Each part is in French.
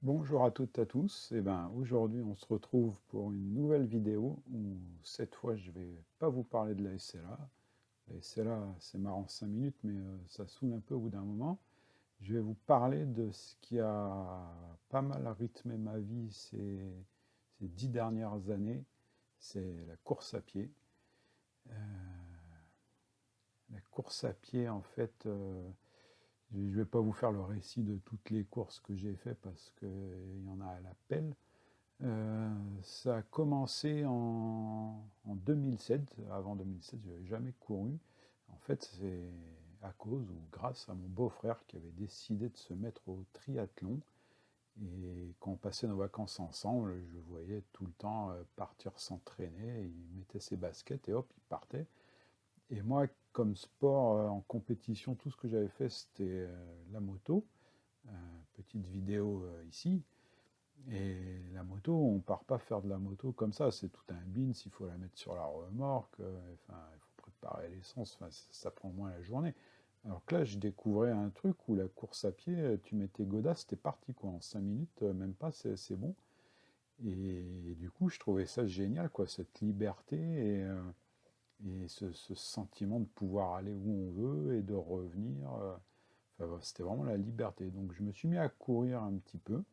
Bonjour à toutes et à tous. Aujourd'hui, on se retrouve pour une nouvelle vidéo où cette fois, je vais pas vous parler de la SLA. La SLA, c'est marrant 5 minutes, mais ça saoule un peu au bout d'un moment. Je vais vous parler de ce qui a pas mal rythmé ma vie ces 10 dernières années. C'est la course à pied. La course à pied, en fait, je ne vais pas vous faire le récit de toutes les courses que j'ai fait parce qu'il y en a à la pelle. Ça a commencé en 2007. Avant 2007, je n'avais jamais couru. En fait, c'est à cause ou grâce à mon beau-frère qui avait décidé de se mettre au triathlon. Et quand on passait nos vacances ensemble, je le voyais tout le temps partir s'entraîner. Il mettait ses baskets et hop, il partait. Et moi, comme sport en compétition, tout ce que j'avais fait, c'était la moto. Petite vidéo ici. Et la moto, on part pas faire de la moto comme ça, c'est tout un bins, il faut la mettre sur la remorque, enfin, il faut préparer l'essence, enfin, ça prend au moins la journée. Alors que là, je découvrais un truc où la course à pied, tu mettais godasses, c'était parti quoi, en 5 minutes, même pas, c'est bon. Et du coup, je trouvais ça génial, quoi, cette liberté et ce sentiment de pouvoir aller où on veut et de revenir. Enfin, c'était vraiment la liberté. Donc je me suis mis à courir un petit peu.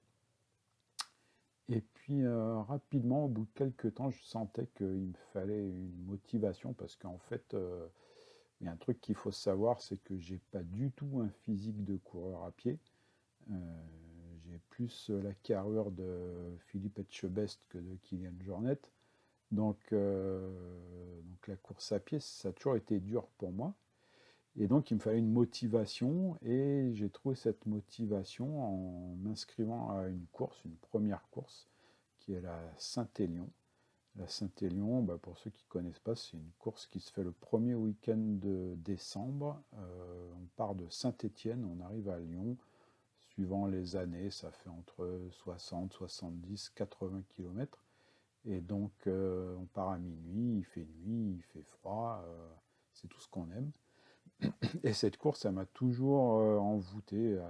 Et puis rapidement, au bout de quelques temps, je sentais qu'il me fallait une motivation parce qu'en fait, il y a un truc qu'il faut savoir, c'est que j'ai pas du tout un physique de coureur à pied. Euh, j'ai plus la carrure de Philippe Etchebest que de Kylian Jornet. Donc la course à pied, ça a toujours été dur pour moi. Et donc il me fallait une motivation et j'ai trouvé cette motivation en m'inscrivant à une course, une première course qui est la Saint-Élion. La Saint-Élion, bah, pour ceux qui ne connaissent pas, c'est une course qui se fait le premier week-end de décembre. On part de Saint-Étienne, on arrive à Lyon. Suivant les années, ça fait entre 60, 70, 80 km. Et donc on part à minuit, il fait nuit, il fait froid, c'est tout ce qu'on aime. Et cette course, elle m'a toujours envoûté.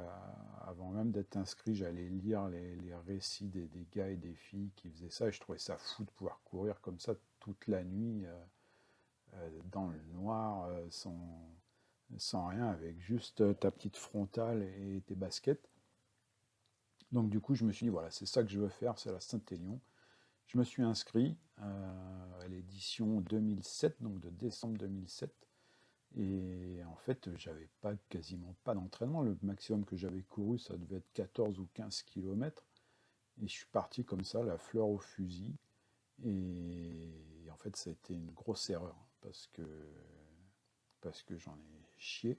Avant même d'être inscrit, j'allais lire les récits des gars et des filles qui faisaient ça. Et je trouvais ça fou de pouvoir courir comme ça toute la nuit, dans le noir, sans rien, avec juste ta petite frontale et tes baskets. Donc du coup, je me suis dit, voilà, c'est ça que je veux faire, c'est la Saint-Élion. Je me suis inscrit à l'édition 2007, donc de décembre 2007. Et en fait, j'avais pas, quasiment pas d'entraînement. Le maximum que j'avais couru, ça devait être 14 ou 15 km. Et je suis parti comme ça, la fleur au fusil. Et en fait, ça a été une grosse erreur parce que j'en ai chié.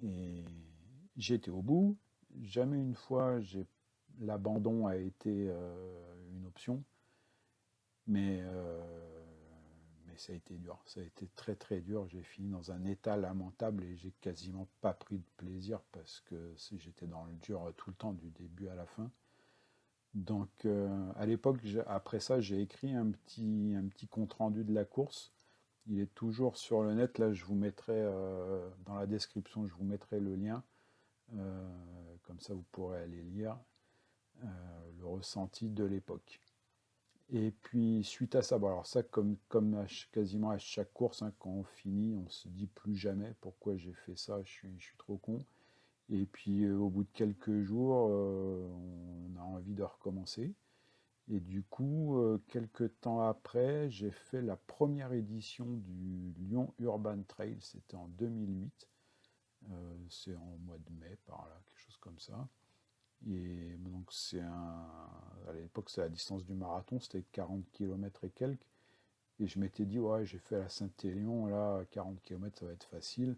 Et j'ai été au bout. Jamais une fois, l'abandon a été une option. Mais, euh, mais ça a été dur, ça a été très très dur. J'ai fini dans un état lamentable et j'ai quasiment pas pris de plaisir parce que j'étais dans le dur tout le temps, du début à la fin. Donc à l'époque, après ça, j'ai écrit un petit compte-rendu de la course. Il est toujours sur le net, là je vous mettrai dans la description, je vous mettrai le lien. Euh, Comme ça vous pourrez aller lire euh, le ressenti de l'époque. Et puis suite à ça, bon alors ça comme quasiment à chaque course, hein, quand on finit, on se dit plus jamais pourquoi j'ai fait ça, je suis trop con. Et puis au bout de quelques jours, on a envie de recommencer. Et du coup, quelques temps après, j'ai fait la première édition du Lyon Urban Trail, c'était en 2008. C'est en mois de mai, par là, quelque chose comme ça. Et donc à l'époque c'est la distance du marathon, c'était 40 km et quelques. Et je m'étais dit, ouais, j'ai fait la Saint-Élion, là, 40 km, ça va être facile.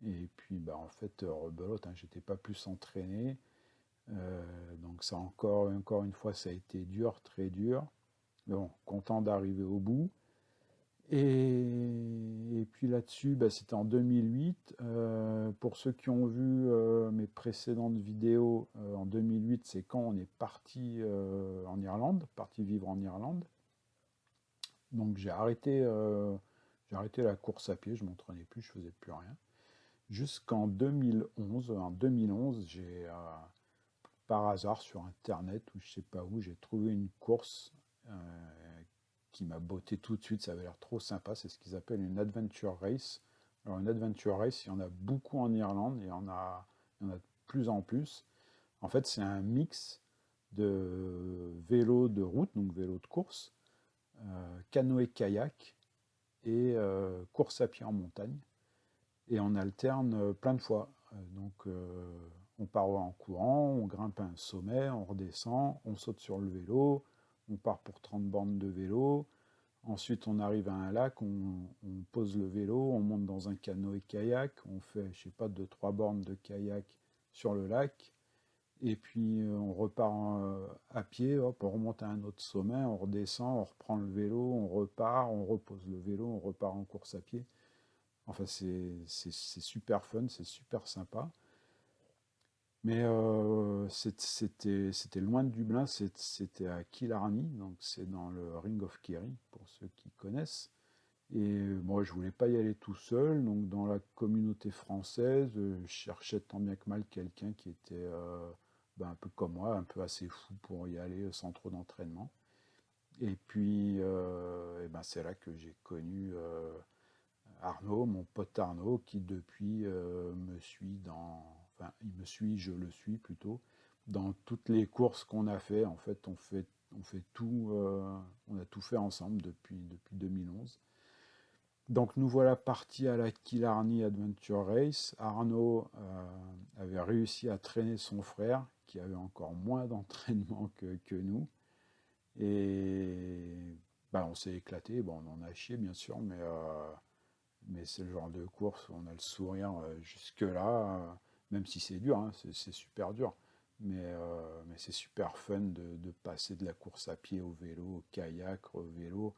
Et puis, bah, en fait, rebelote, hein, j'étais pas plus entraîné. Donc ça encore une fois, ça a été dur, très dur. Mais bon, content d'arriver au bout. Et puis là-dessus, bah, c'était en 2008. Pour ceux qui ont vu mes précédentes vidéos, en 2008, c'est quand on est parti en Irlande, parti vivre en Irlande. Donc j'ai arrêté la course à pied, je m'entraînais plus, je faisais plus rien. Jusqu'en 2011. En 2011, par hasard sur Internet ou je sais pas où, j'ai trouvé une course qui m'a botté tout de suite, ça avait l'air trop sympa, c'est ce qu'ils appellent une adventure race. Alors une adventure race, il y en a beaucoup en Irlande, il y en a de plus en plus. En fait, c'est un mix de vélo de route, donc vélo de course, canoë-kayak et course à pied en montagne. Et on alterne plein de fois. On part en courant, on grimpe un sommet, on redescend, on saute sur le vélo, on part pour 30 bornes de vélo. Ensuite, on arrive à un lac, on pose le vélo, on monte dans un canoë-kayak, on fait, je sais pas, 2-3 bornes de kayak sur le lac. Et puis on repart à pied, hop, on remonte à un autre sommet, on redescend, on reprend le vélo, on repart, on repose le vélo, on repart en course à pied. Enfin, c'est super fun, c'est super sympa. Mais c'était loin de Dublin, c'était à Killarney, donc c'est dans le Ring of Kerry, pour ceux qui connaissent. Et moi, je voulais pas y aller tout seul, donc dans la communauté française, je cherchais tant bien que mal quelqu'un qui était un peu comme moi, un peu assez fou pour y aller sans trop d'entraînement. Et puis, c'est là que j'ai connu Arnaud, mon pote Arnaud, qui depuis me suit enfin, il me suit, je le suis plutôt, dans toutes les courses qu'on a fait. En fait, on fait tout, on a tout fait ensemble depuis 2011. Donc nous voilà partis à la Killarney Adventure Race. Arnaud avait réussi à traîner son frère, qui avait encore moins d'entraînement que nous. Et on s'est éclaté. Bon, on en a chié, bien sûr, mais c'est le genre de course où on a le sourire jusque-là, même si c'est dur, hein, c'est super dur. Mais c'est super fun de passer de la course à pied au vélo, au kayak, au vélo.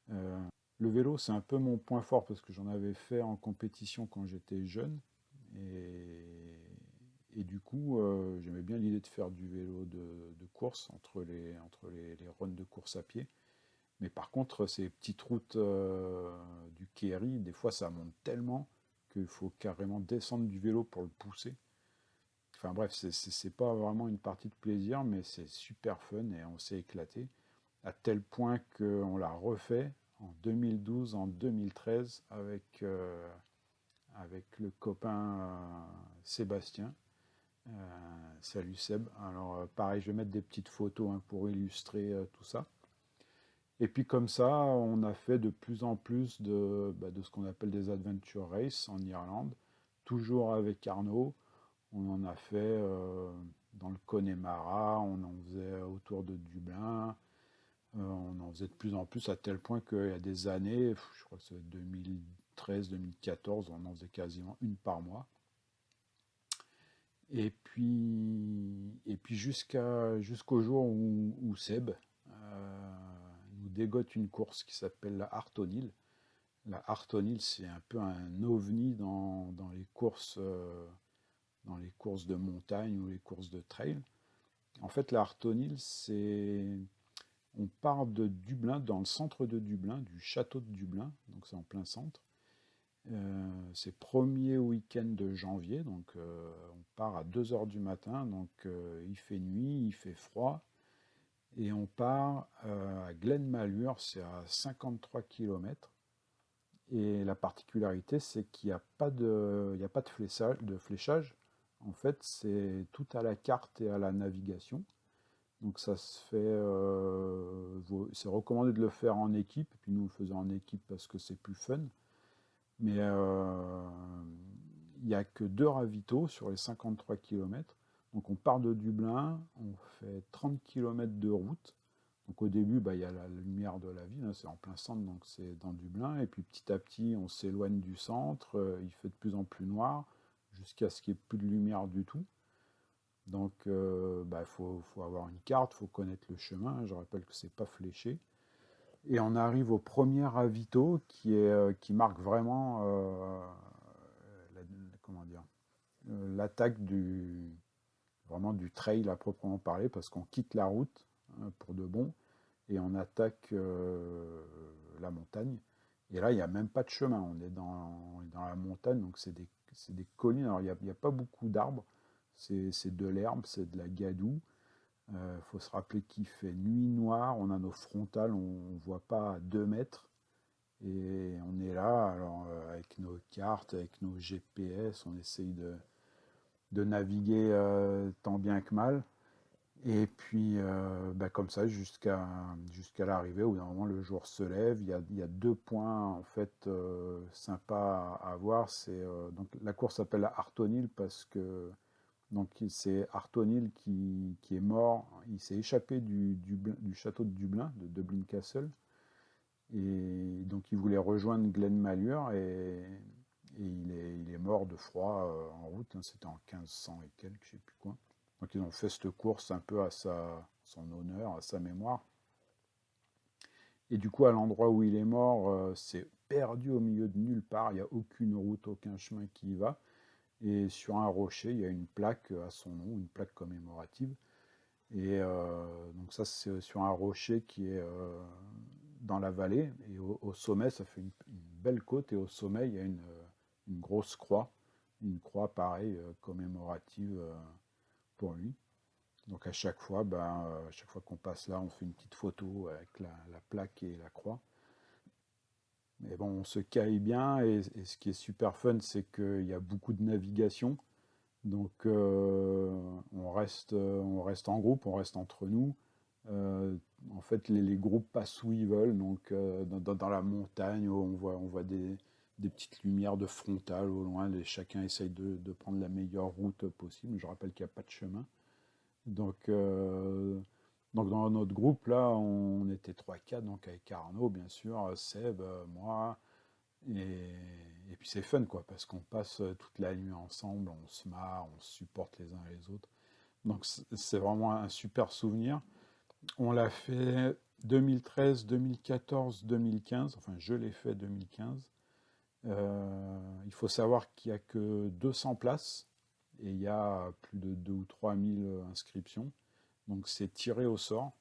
Euh, le vélo, c'est un peu mon point fort parce que j'en avais fait en compétition quand j'étais jeune. Et du coup, j'aimais bien l'idée de faire du vélo de course entre les runs de course à pied. Mais par contre, ces petites routes du Kerry, des fois, ça monte tellement qu'il faut carrément descendre du vélo pour le pousser. Enfin bref, c'est pas vraiment une partie de plaisir, mais c'est super fun et on s'est éclaté. À tel point qu'on l'a refait en 2012, en 2013 avec le copain Sébastien. Salut Seb. Alors pareil, je vais mettre des petites photos pour illustrer tout ça. Et puis comme ça, on a fait de plus en plus de ce qu'on appelle des adventure races en Irlande, toujours avec Arnaud. On en a fait dans le Connemara, on en faisait autour de Dublin, on en faisait de plus en plus à tel point qu'il y a des années, je crois que c'est 2013-2014, on en faisait quasiment une par mois. Et puis jusqu'au jour où Seb nous dégote une course qui s'appelle la Heart O'Neill. La Heart O'Neill, c'est un peu un ovni dans les courses de montagne ou les courses de trail. En fait, la Heart O'Neill, on part de Dublin, dans le centre de Dublin, du château de Dublin, donc c'est en plein centre. C'est premier week-end de janvier, donc on part à 2 heures du matin, donc il fait nuit, il fait froid, et on part à Glenmalure, c'est à 53 km. Et la particularité, c'est qu'il n'y a pas de fléchage. En fait, c'est tout à la carte et à la navigation. Donc ça se fait, c'est recommandé de le faire en équipe, et puis nous le faisons en équipe parce que c'est plus fun. Mais il n'y a que 2 ravitaux sur les 53 km. Donc on part de Dublin, on fait 30 km de route. Donc au début, il y a la lumière de la ville, hein, c'est en plein centre, donc c'est dans Dublin. Et puis petit à petit, on s'éloigne du centre, il fait de plus en plus noir, jusqu'à ce qu'il n'y ait plus de lumière du tout. Donc faut avoir une carte, il faut connaître le chemin. Je rappelle que c'est pas fléché. Et on arrive au premier ravito qui marque vraiment comment dire, l'attaque vraiment du trail à proprement parler, parce qu'on quitte la route pour de bon et on attaque la montagne. Et là, il n'y a même pas de chemin. On est dans la montagne, donc c'est des collines. Alors, il n'y a pas beaucoup d'arbres. c'est de l'herbe, c'est de la gadoue. Faut se rappeler qu'il fait nuit noire, on a nos frontales, on ne voit pas à 2 mètres. Et on est là, alors avec nos cartes, avec nos GPS, on essaye de naviguer tant bien que mal. Et puis, comme ça, jusqu'à l'arrivée, où normalement le jour se lève. Il y a 2 points en fait sympas à voir. Donc la course s'appelle Artonil parce que donc c'est Artonil qui est mort. Il s'est échappé du château de Dublin Castle, et donc il voulait rejoindre Glen Malure, et il est mort de froid en route. Hein. C'était en 1500 et quelques, je sais plus quoi. Donc ils ont fait cette course un peu à son honneur, à sa mémoire. Et du coup, à l'endroit où il est mort, c'est perdu au milieu de nulle part. Il n'y a aucune route, aucun chemin qui y va. Et sur un rocher, il y a une plaque à son nom, une plaque commémorative. Et donc ça, c'est sur un rocher qui est dans la vallée. Et au sommet, ça fait une belle côte. Et au sommet, il y a une grosse croix. Une croix, pareil, commémorative pour lui. Donc à chaque fois qu'on passe là, on fait une petite photo avec la plaque et la croix. Mais bon, on se caille bien, et ce qui est super fun, c'est qu'il y a beaucoup de navigation. Donc on reste en groupe, on reste entre nous. Euh, En fait, les groupes passent où ils veulent, donc dans la montagne, on voit des petites lumières de frontale au loin. Chacun essaye de prendre la meilleure route possible. Je rappelle qu'il n'y a pas de chemin. Donc, dans notre groupe, là, on était 3-4, donc avec Arnaud, bien sûr, Seb, moi, et, et puis c'est fun, quoi, parce qu'on passe toute la nuit ensemble, on se marre, on se supporte les uns les autres. Donc c'est vraiment un super souvenir. On l'a fait 2013, 2014, 2015, enfin je l'ai fait 2015. Il faut savoir qu'il n'y a que 200 places, et il y a plus de 2 ou 3 000 inscriptions. Donc c'est tiré au sort.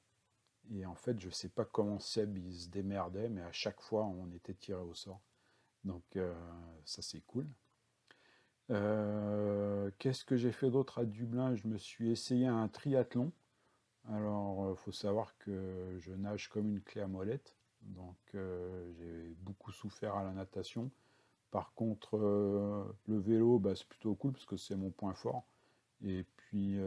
Et en fait, je ne sais pas comment Seb il se démerdait, mais à chaque fois, on était tiré au sort. Donc ça, c'est cool. Qu'est-ce que j'ai fait d'autre à Dublin? Je me suis essayé à un triathlon. Alors, il faut savoir que je nage comme une clé à molette. Donc j'ai beaucoup souffert à la natation. Par contre, le vélo, c'est plutôt cool parce que c'est mon point fort. Et puis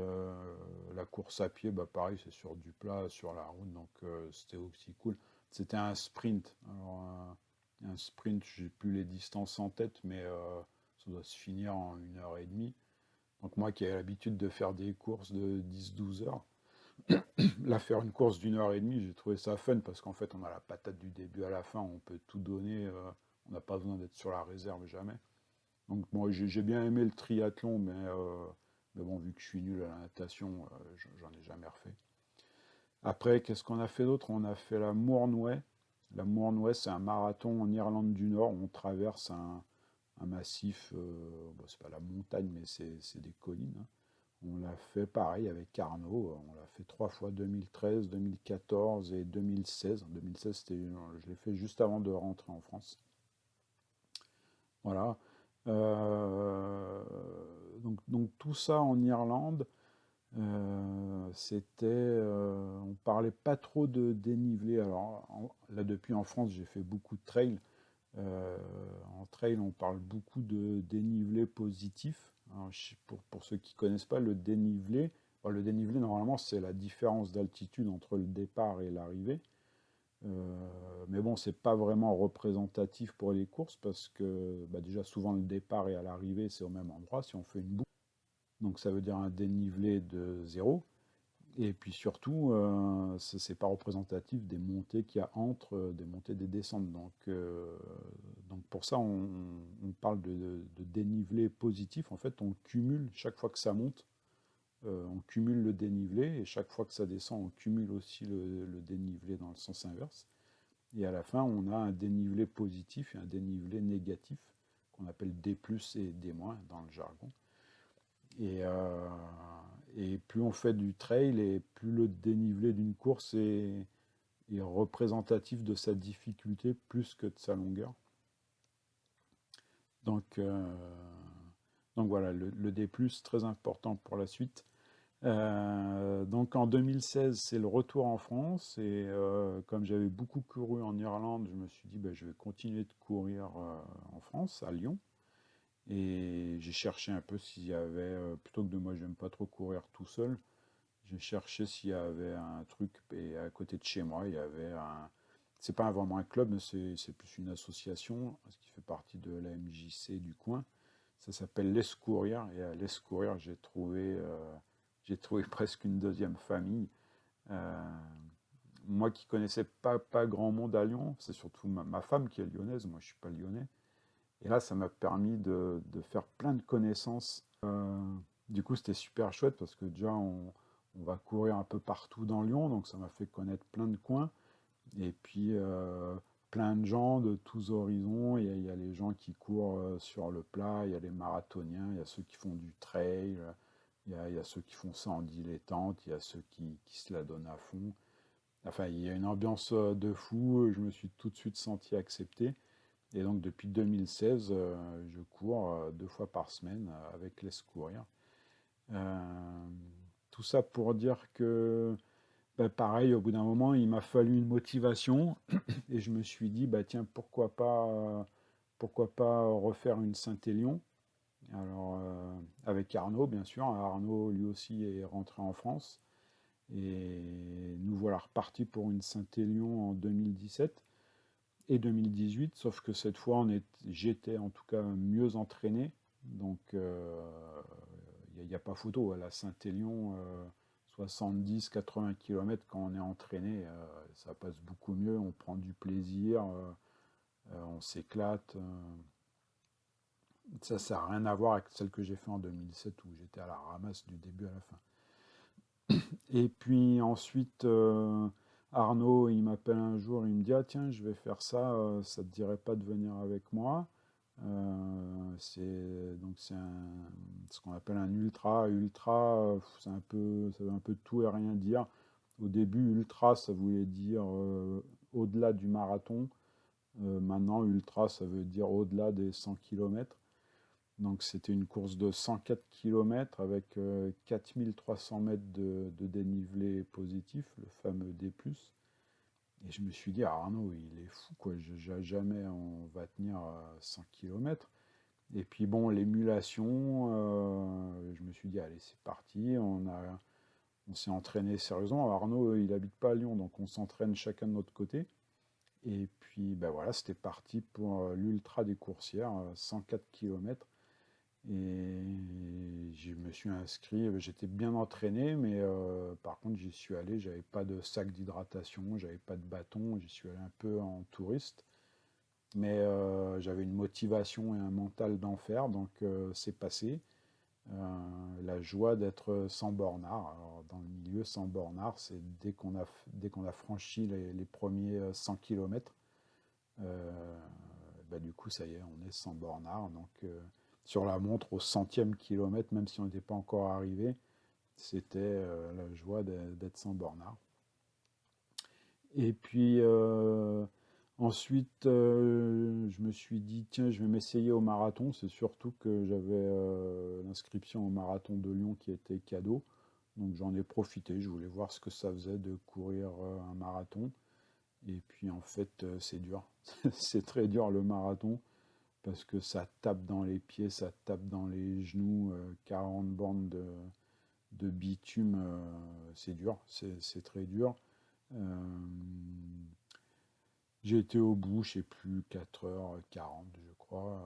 la course à pied, pareil, c'est sur du plat, sur la route, donc c'était aussi cool. C'était un sprint. Alors, un sprint, j'ai plus les distances en tête, mais ça doit se finir en 1 heure et demie. Donc moi qui ai l'habitude de faire des courses de 10-12 heures, là faire une course d'1 heure et demie, j'ai trouvé ça fun parce qu'en fait on a la patate du début à la fin, on peut tout donner, on n'a pas besoin d'être sur la réserve jamais. Donc moi j'ai bien aimé le triathlon, mais bon, vu que je suis nul à la natation, j'en ai jamais refait. Après, qu'est-ce qu'on a fait d'autre? On a fait la Mournway. La Mournway, c'est un marathon en Irlande du Nord. On traverse un massif, c'est pas la montagne, mais c'est des collines. Hein. On l'a fait pareil avec Arnaud. On l'a fait 3 fois, 2013, 2014 et 2016. 2016, je l'ai fait juste avant de rentrer en France. Voilà. Euh, donc tout ça en Irlande. On parlait pas trop de dénivelé. Alors là, depuis en France, j'ai fait beaucoup de trail. Euh, En trail, on parle beaucoup de dénivelé positif. Alors, pour ceux qui connaissent pas le dénivelé normalement c'est la différence d'altitude entre le départ et l'arrivée. Mais bon, c'est pas vraiment représentatif pour les courses parce que déjà souvent le départ et à l'arrivée c'est au même endroit si on fait une boucle. Donc ça veut dire un dénivelé de 0. Et puis surtout, c'est pas représentatif des montées qu'il y a entre, des montées et des descentes. Donc pour ça, on parle de dénivelé positif. En fait, on cumule chaque fois que ça monte, on cumule le dénivelé, et chaque fois que ça descend, on cumule aussi le dénivelé dans le sens inverse. Et à la fin, on a un dénivelé positif et un dénivelé négatif, qu'on appelle D+ et D- dans le jargon. Et, euh, et plus on fait du trail, et plus le dénivelé d'une course est représentatif de sa difficulté plus que de sa longueur. Donc, Donc voilà, le D+, très important pour la suite. Donc en 2016, c'est le retour en France et comme j'avais beaucoup couru en Irlande, je me suis dit je vais continuer de courir en France, à Lyon. Et j'ai cherché un peu s'il y avait, plutôt que de moi, j'aime pas trop courir tout seul, j'ai cherché s'il y avait un truc, et à côté de chez moi, il y avait c'est pas vraiment un club, mais c'est plus une association, qui fait partie de la MJC du coin. Ça s'appelle l'Escourir, et à l'Escourir, j'ai trouvé presque une deuxième famille. Euh, Moi qui connaissais pas grand monde à Lyon, c'est surtout ma femme qui est lyonnaise, moi je suis pas lyonnais. Et là, ça m'a permis de faire plein de connaissances. Du coup, c'était super chouette parce que déjà, on va courir un peu partout dans Lyon, donc ça m'a fait connaître plein de coins. Et puis, plein de gens de tous horizons. Il y a les gens qui courent sur le plat, il y a les marathoniens, il y a ceux qui font du trail, il y a ceux qui font ça en dilettante, il y a ceux qui se la donnent à fond. Enfin, il y a une ambiance de fou, je me suis tout de suite senti accepté. Et donc depuis 2016, je cours 2 fois par semaine avec Les Courir. Euh, Tout ça pour dire que, pareil, au bout d'un moment, il m'a fallu une motivation et je me suis dit, tiens, pourquoi pas refaire une Saint-Élion. Alors, avec Arnaud, bien sûr. Arnaud, lui aussi, est rentré en France. Et nous voilà repartis pour une Saint-Élion en 2017 et 2018, sauf que cette fois, j'étais en tout cas mieux entraîné. Donc, il n'y a pas photo. À la Saint-Élion, 70-80 km, quand on est entraîné, ça passe beaucoup mieux. On prend du plaisir, on s'éclate. Ça n'a rien à voir avec celle que j'ai fait en 2007 où j'étais à la ramasse du début à la fin. Et puis ensuite, Arnaud, il m'appelle un jour, il me dit: ah tiens, je vais faire ça, ça te dirait pas de venir avec moi? C'est ce qu'on appelle un ultra. Ultra, ça veut un peu tout et rien dire. Au début, ultra, ça voulait dire au-delà du marathon. Maintenant, ultra, ça veut dire au-delà des 100 km. Donc c'était une course de 104 km avec 4300 mètres de dénivelé positif, le fameux D+. Et je me suis dit, Arnaud, il est fou, quoi. Jamais on va tenir 100 km. Et puis bon, l'émulation, je me suis dit, allez, c'est parti. On s'est entraîné sérieusement. Arnaud, il habite pas à Lyon, donc on s'entraîne chacun de notre côté. Et puis voilà, c'était parti pour l'ultra des coursières, 104 km. Et je me suis inscrit, j'étais bien entraîné, mais par contre j'y suis allé, j'avais pas de sac d'hydratation, j'avais pas de bâton, j'y suis allé un peu en touriste, mais j'avais une motivation et un mental d'enfer, donc c'est passé. La joie d'être sans bornard. Alors, dans le milieu, sans bornard, c'est dès qu'on a franchi les premiers 100 km, du coup ça y est, on est sans bornard, donc sur la montre au 100e kilomètre, même si on n'était pas encore arrivé, c'était la joie d'être sans bornard. Et puis ensuite, je me suis dit, tiens, je vais m'essayer au marathon. C'est surtout que j'avais l'inscription au marathon de Lyon qui était cadeau. Donc j'en ai profité, je voulais voir ce que ça faisait de courir un marathon. Et puis en fait, c'est dur. C'est très dur le marathon parce que ça tape dans les pieds, ça tape dans les genoux, 40 bandes de bitume, c'est dur, c'est très dur. Euh, j'ai été au bout, je sais plus, 4h40 je crois.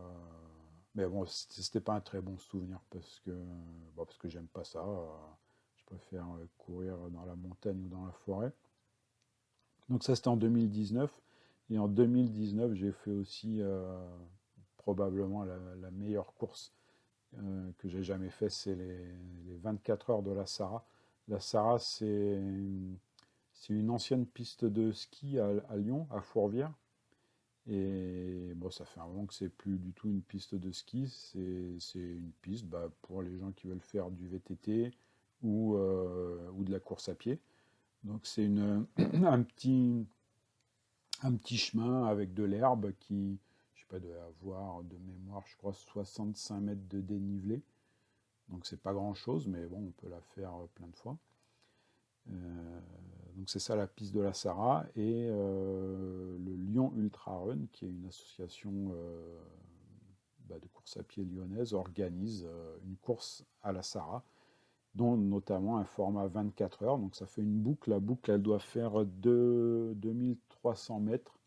Mais bon, c'était pas un très bon souvenir parce que j'aime pas ça. Je préfère courir dans la montagne ou dans la forêt. Donc ça c'était en 2019. Et en 2019, j'ai fait aussi probablement la meilleure course que j'ai jamais fait, c'est les 24 heures de la Sara. La Sara, c'est une ancienne piste de ski à Lyon, à Fourvière. Et bon, ça fait un moment que c'est plus du tout une piste de ski, c'est une piste pour les gens qui veulent faire du VTT ou de la course à pied. Donc c'est un petit chemin avec de l'herbe qui, je sais pas, doit avoir de mémoire, je crois, 65 mètres de dénivelé. Donc c'est pas grand-chose, mais bon, on peut la faire plein de fois. Donc c'est ça la piste de la Sarah, et le Lyon Ultra Run, qui est une association de course à pied lyonnaise, organise une course à la Sarah, dont notamment un format 24 heures. Donc ça fait une boucle. La boucle, elle doit faire 2300 mètres,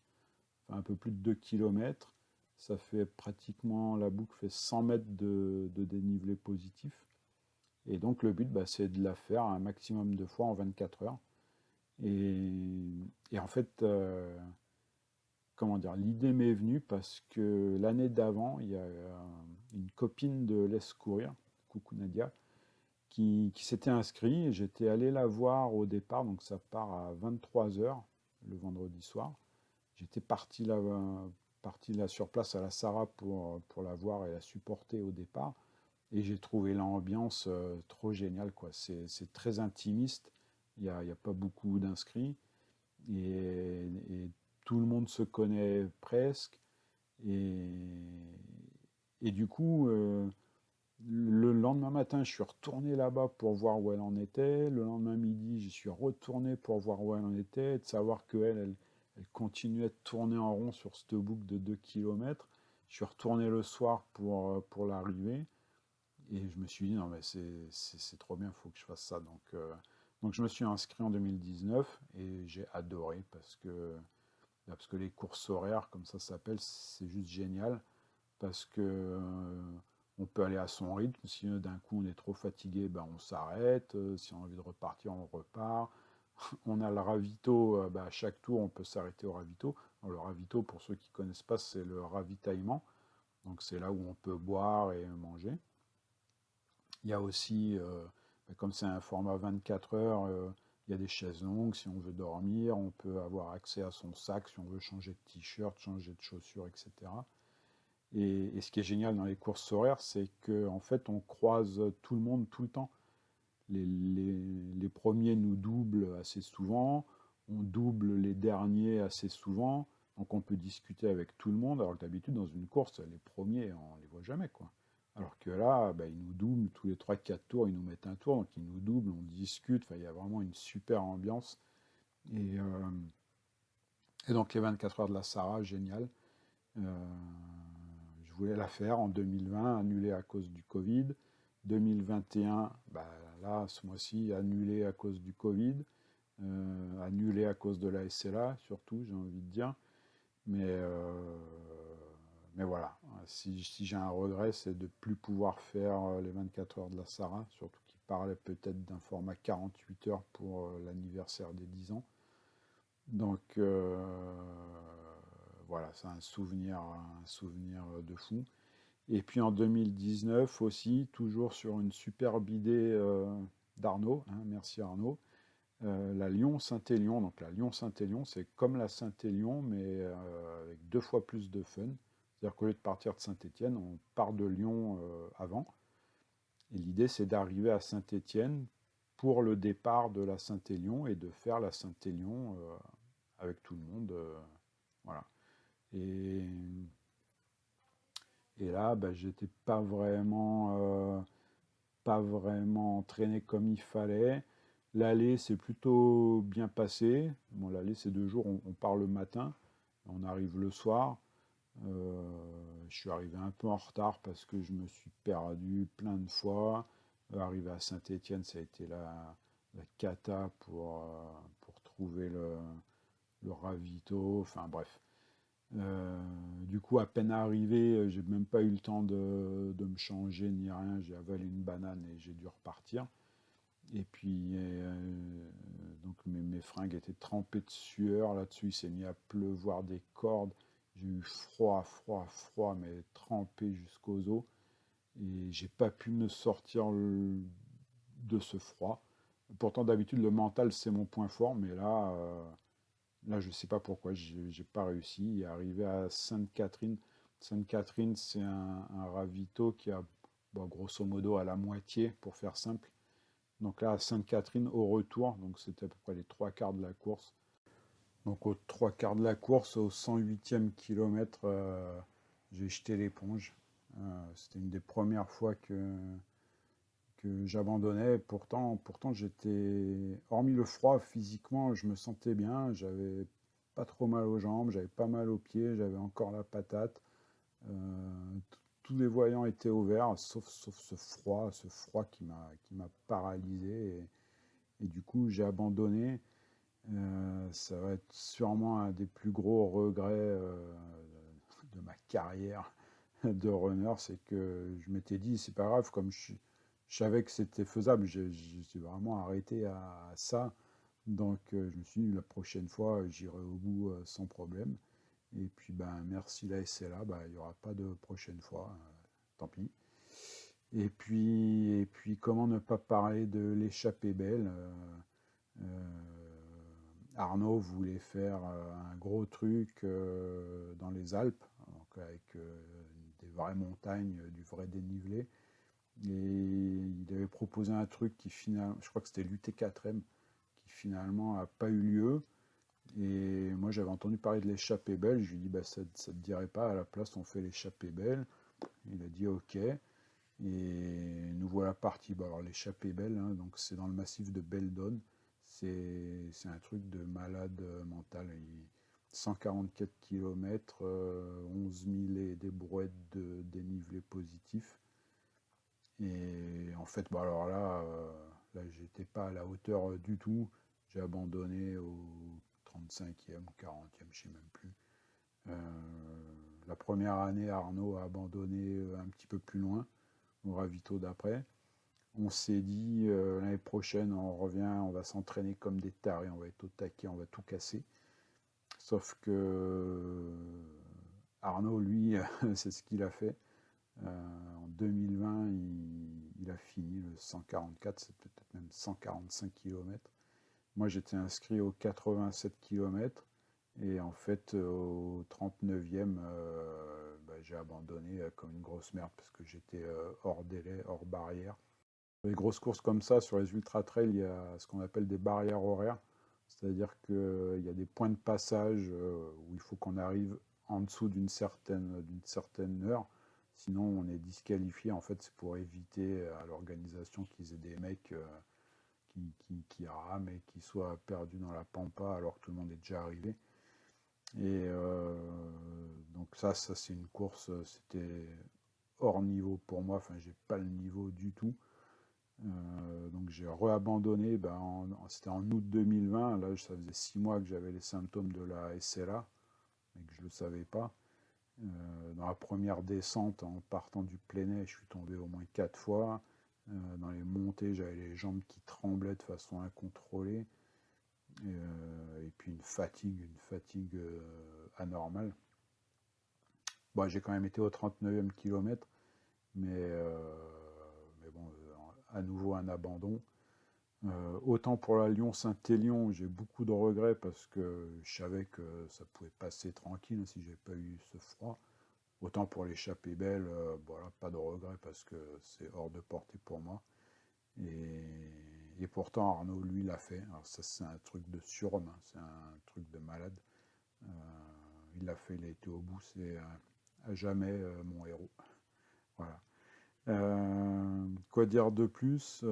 enfin un peu plus de 2 km. Ça fait pratiquement, la boucle fait 100 mètres de dénivelé positif. Et donc le but, c'est de la faire un maximum de fois en 24 heures. Et en fait, comment dire, l'idée m'est venue parce que l'année d'avant, il y a une copine de Laisse Courir, coucou Nadia, qui s'était inscrite. J'étais allé la voir au départ, donc ça part à 23 heures le vendredi soir. J'étais parti là sur place à la Sarah pour la voir et la supporter au départ. Et j'ai trouvé l'ambiance trop géniale, quoi. C'est très intimiste, il n'y a pas beaucoup d'inscrits, et tout le monde se connaît presque. Et, et du coup, le lendemain matin, je suis retourné là-bas pour voir où elle en était. Le lendemain midi, j'y suis retourné pour voir où elle en était, et de savoir qu'elle elle continuait de tourner en rond sur cette boucle de 2 km. Je suis retourné le soir pour l'arrivée. Et je me suis dit, non, mais c'est trop bien, il faut que je fasse ça. Donc je me suis inscrit en 2019 et j'ai adoré parce que les courses horaires, comme ça s'appelle, c'est juste génial. Parce que on peut aller à son rythme. Si d'un coup on est trop fatigué, on s'arrête. Si on a envie de repartir, on repart. On a le ravito, à chaque tour on peut s'arrêter au ravito. Alors, le ravito, pour ceux qui ne connaissent pas, c'est le ravitaillement. Donc c'est là où on peut boire et manger. Il y a aussi, comme c'est un format 24 heures, il y a des chaises longues. Si on veut dormir, on peut avoir accès à son sac si on veut changer de t-shirt, changer de chaussures, etc. Et ce qui est génial dans les courses horaires, c'est qu'en fait, on croise tout le monde tout le temps. Les premiers nous doublent assez souvent, on double les derniers assez souvent, donc on peut discuter avec tout le monde, alors que d'habitude, dans une course, les premiers, on ne les voit jamais, quoi. Alors que là, ils nous doublent tous les 3-4 tours, ils nous mettent un tour, donc ils nous doublent, on discute, il y a vraiment une super ambiance. Et, euh, et donc les 24 heures de la Sarah, génial. Euh, je voulais la faire en 2020, annulée à cause du Covid. 2021, là, ce mois-ci, annulée à cause du Covid. Annulée à cause de la SLA, surtout, j'ai envie de dire. Mais voilà, si j'ai un regret, c'est de ne plus pouvoir faire les 24 heures de la Sarah, surtout qu'il parlait peut-être d'un format 48 heures pour l'anniversaire des 10 ans. Donc voilà, c'est un souvenir de fou. Et puis en 2019 aussi, toujours sur une superbe idée d'Arnaud, merci Arnaud, la Lyon-Saint-Élion. Donc la Lyon-Saint-Élion, c'est comme la Saint-Élion, mais avec 2 fois plus de fun. C'est-à-dire qu'au lieu de partir de Saint-Étienne, on part de Lyon avant. Et l'idée, c'est d'arriver à Saint-Étienne pour le départ de la Saint-Élion et de faire la Saint-Élion avec tout le monde. Voilà. Et, et là, j'étais pas vraiment entraîné comme il fallait. L'aller, c'est plutôt bien passé. Bon, l'aller, c'est 2 jours. On part le matin, on arrive le soir. Je suis arrivé un peu en retard parce que je me suis perdu plein de fois. Arrivé à Saint-Étienne, ça a été la cata pour trouver le ravito. Enfin bref. Du coup, à peine arrivé, j'ai même pas eu le temps de me changer ni rien. J'ai avalé une banane et j'ai dû repartir. Et puis, donc mes fringues étaient trempées de sueur. Là-dessus, il s'est mis à pleuvoir des cordes. J'ai eu froid, mais trempé jusqu'aux os. Et j'ai pas pu me sortir de ce froid. Pourtant, d'habitude, le mental, c'est mon point fort. Mais là, je sais pas pourquoi, j'ai pas réussi. Et arrivé à Sainte-Catherine. Sainte-Catherine, c'est un ravito qui a, grosso modo, à la moitié, pour faire simple. Donc là, à Sainte-Catherine, au retour, donc c'était à peu près les 3 quarts de la course. Donc aux 3 quarts de la course, au 108e kilomètre, j'ai jeté l'éponge. C'était une des premières fois que j'abandonnais. Pourtant j'étais, hormis le froid, physiquement, je me sentais bien. J'avais pas trop mal aux jambes, j'avais pas mal aux pieds, j'avais encore la patate. Tous les voyants étaient au vert, sauf ce froid qui m'a paralysé. Et du coup, j'ai abandonné. Ça va être sûrement un des plus gros regrets de ma carrière de runner, c'est que je m'étais dit, c'est pas grave, comme je savais que c'était faisable, j'ai vraiment arrêté à ça. Donc je me suis dit, la prochaine fois, j'irai au bout sans problème. Et puis, ben, merci la SLA, ben, il n'y aura pas de prochaine fois, tant pis. Et puis, comment ne pas parler de l'échappée belle Arnaud voulait faire un gros truc dans les Alpes, donc avec des vraies montagnes, du vrai dénivelé. Et il avait proposé un truc qui finalement, je crois que c'était l'UT4M, qui finalement n'a pas eu lieu. Et moi j'avais entendu parler de l'échappée belle, je lui ai dit bah, ça ne te dirait pas, à la place on fait l'échappée belle. Il a dit ok. Et nous voilà partis. Bah, alors l'échappée belle, hein, donc c'est dans le massif de Beldon. C'est un truc de malade mental. 144 km, 11 000 et des brouettes de dénivelé positif. Et en fait, bah alors là j'étais pas à la hauteur du tout. J'ai abandonné au 35e, 40e, je sais même plus. Euh, la première année, Arnaud a abandonné un petit peu plus loin, au ravito d'après. On s'est dit, l'année prochaine, on revient, on va s'entraîner comme des tarés, on va être au taquet, on va tout casser. Sauf que Arnaud, lui, c'est ce qu'il a fait. En 2020, il a fini le 144, c'est peut-être même 145 km. Moi, j'étais inscrit aux 87 km. Et en fait, au 39e, bah, j'ai abandonné comme une grosse merde parce que j'étais hors délai, hors barrière. Les grosses courses comme ça, sur les ultra-trails, il y a ce qu'on appelle des barrières horaires. C'est-à-dire qu'il y a des points de passage où il faut qu'on arrive en dessous d'une certaine heure. Sinon, on est disqualifié. En fait, c'est pour éviter à l'organisation qu'ils aient des mecs qui rament et qui soient perdus dans la pampa alors que tout le monde est déjà arrivé. Et donc ça c'est une course, c'était hors niveau pour moi. Enfin, j'ai pas le niveau du tout. Donc j'ai reabandonné, c'était en août 2020, là ça faisait 6 mois que j'avais les symptômes de la SLA, mais que je ne le savais pas. Dans la première descente, en partant du Plénay, je suis tombé au moins 4 fois. Dans les montées, j'avais les jambes qui tremblaient de façon incontrôlée. Et puis une fatigue anormale. Bon, j'ai quand même été au 39e kilomètre, mais bon, à nouveau un abandon. Autant pour la Lyon-Saint-Élion, j'ai beaucoup de regrets parce que je savais que ça pouvait passer tranquille si j'avais pas eu ce froid. Autant pour l'échappée belle, voilà, pas de regrets parce que c'est hors de portée pour moi. Et pourtant Arnaud, lui, l'a fait. Alors ça, c'est un truc de surhomme, hein, c'est un truc de malade. Euh, il l'a fait, il a été au bout, c'est à jamais mon héros. Voilà. Quoi dire de plus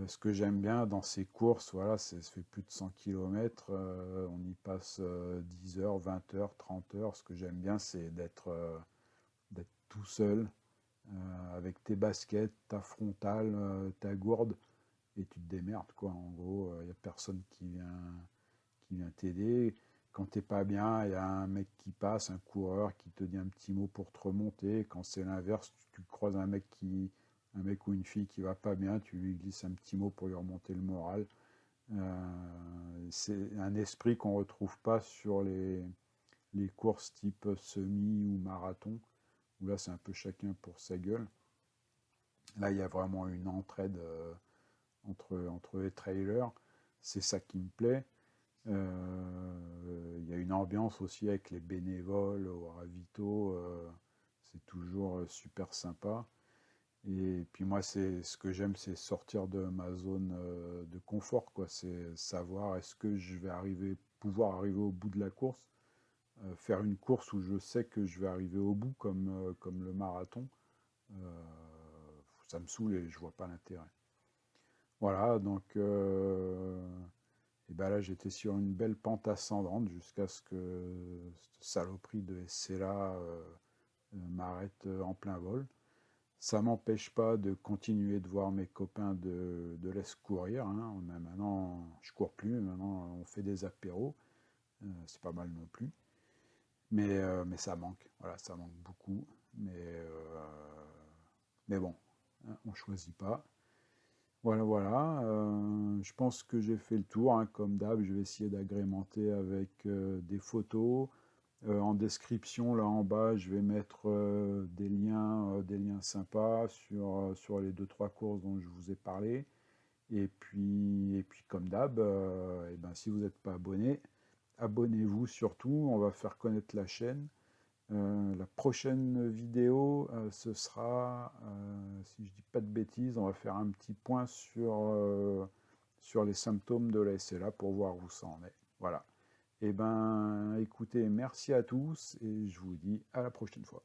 ce que j'aime bien dans ces courses, voilà, ça fait plus de 100 km, on y passe 10 heures, 20 heures, 30 heures. Ce que j'aime bien, c'est d'être tout seul, avec tes baskets, ta frontale, ta gourde, et tu te démerdes, quoi. En gros, il n'y a personne qui vient t'aider. Quand t'es pas bien, il y a un mec qui passe, un coureur qui te dit un petit mot pour te remonter. Quand c'est l'inverse, tu croises un mec ou une fille qui va pas bien, tu lui glisses un petit mot pour lui remonter le moral. C'est un esprit qu'on retrouve pas sur les courses type semi ou marathon, où là c'est un peu chacun pour sa gueule. Là, il y a vraiment une entraide entre les trailers. C'est ça qui me plaît. Il y a une ambiance aussi avec les bénévoles au ravito. C'est toujours super sympa. Et puis moi, ce que j'aime, c'est sortir de ma zone de confort, quoi. C'est savoir est-ce que je vais pouvoir arriver au bout de la course, faire une course où je sais que je vais arriver au bout, comme le marathon. ça me saoule et je vois pas l'intérêt. Voilà, donc et ben là j'étais sur une belle pente ascendante jusqu'à ce que cette saloperie de SC-là m'arrête en plein vol. Ça m'empêche pas de continuer de voir mes copains de l'Est courir. Hein. Maintenant, je cours plus, maintenant on fait des apéros. C'est pas mal non plus. Mais ça manque, voilà, ça manque beaucoup. Mais bon, hein, on choisit pas. Voilà, voilà. Je pense que j'ai fait le tour. Hein, comme d'hab, je vais essayer d'agrémenter avec des photos. En description, là en bas, je vais mettre des liens sympas sur les 2-3 courses dont je vous ai parlé. Et puis comme d'hab, et ben, si vous n'êtes pas abonné, abonnez-vous surtout. On va faire connaître la chaîne. La prochaine vidéo, ce sera, si je dis pas de bêtises, on va faire un petit point sur les symptômes de la SLA pour voir où ça en est. Voilà. Eh ben, écoutez, merci à tous et je vous dis à la prochaine fois.